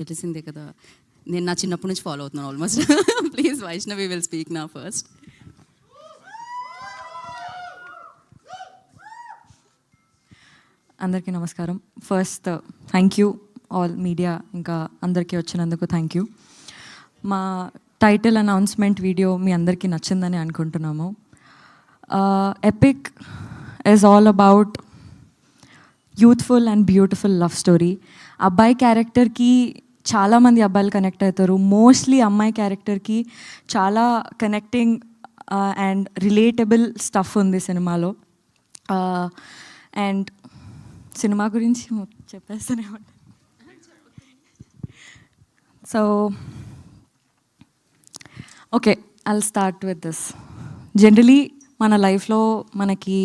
తెలిసిందే కదా, నేను నా చిన్నప్పటి నుంచి ఫాలో అవుతున్నాను almost. Please Vaishnavi will speak నా ఫస్ట్. అందరికీ నమస్కారం. First thank you all media, ఇంకా అందరికీ వచ్చినందుకు థ్యాంక్ యూ. మా టైటిల్ అనౌన్స్మెంట్ వీడియో మీ అందరికీ నచ్చిందని అనుకుంటున్నాము. Epic is all about youthful and beautiful love story. అబ్బాయి క్యారెక్టర్కి చాలామంది అబ్బాయిలు కనెక్ట్ అవుతారు. మోస్ట్లీ అమ్మాయి క్యారెక్టర్కి చాలా కనెక్టింగ్ అండ్ రిలేటబుల్ స్టఫ్ ఉంది సినిమాలో. అండ్ సినిమా గురించి చెప్పేస్తూనే ఉంటాను. So okay, I'll start with this. Generally మన లైఫ్లో మనకి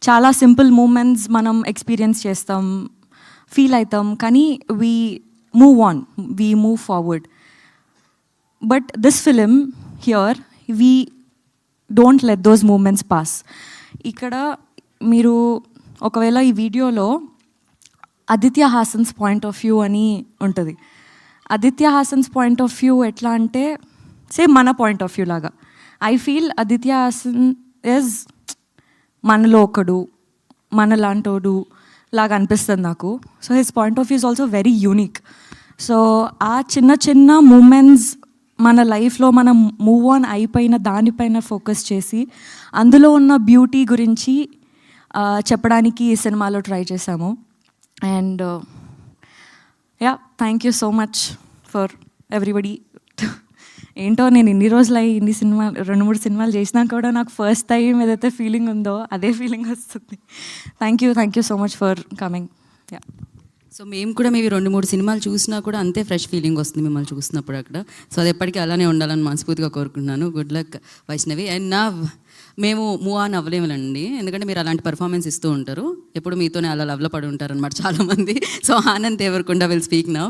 చాలా సింపుల్ మూమెంట్స్ మనం ఎక్స్పీరియన్స్ చేస్తాం, ఫీల్ అవుతాం, కానీ we move on, we move forward. But this film here we don't let those moments pass. ఇక్కడ మీరు ఒకవేళ ఈ వీడియోలో Aditya Hasan's point of view అని ఉంటుంది. Aditya Hasan's point of view ఎట్లా అంటే సేమ్ మన పాయింట్ ఆఫ్ వ్యూ లాగా. I feel Aditya Hasan is మనలో ఒకడు, మనలాంటోడు లాగా అనిపిస్తుంది నాకు. So his point of view is also very unique. So ఆ చిన్న చిన్న మూమెంట్స్ మన లైఫ్లో మనం మూవ్ ఆన్ అయిపోయిన దానిపైన ఫోకస్ చేసి అందులో ఉన్న బ్యూటీ గురించి చెప్పడానికి ఈ సినిమాలో ట్రై చేశాము. And yeah, thank you so much for everybody. ఏంటో నేను ఇన్ని రోజులు అయ్యి ఇన్ని సినిమాలు 2-3 సినిమాలు చేసినా కూడా నాకు ఫస్ట్ టైం ఏదైతే ఫీలింగ్ ఉందో అదే ఫీలింగ్ వస్తుంది. Thank you so much for coming. Yeah, so మేము కూడా మేబీ 2-3 సినిమాలు చూసినా కూడా అంతే ఫ్రెష్ ఫీలింగ్ వస్తుంది మిమ్మల్ని చూసినప్పుడు అక్కడ. సో అది ఎప్పటికీ అలానే ఉండాలని మనస్ఫూర్తిగా కోరుకుంటున్నాను. Good luck Vaishnavi. అండ్ నా మేము మూవ్ ఆన్ అవ్వలేములండి, ఎందుకంటే మీరు అలాంటి పర్ఫార్మెన్స్ ఇస్తూ ఉంటారు, ఎప్పుడు మీతోనే అలా లవ్లో పడి ఉంటారు అనమాట చాలామంది. So Anand Devarakonda will speak now.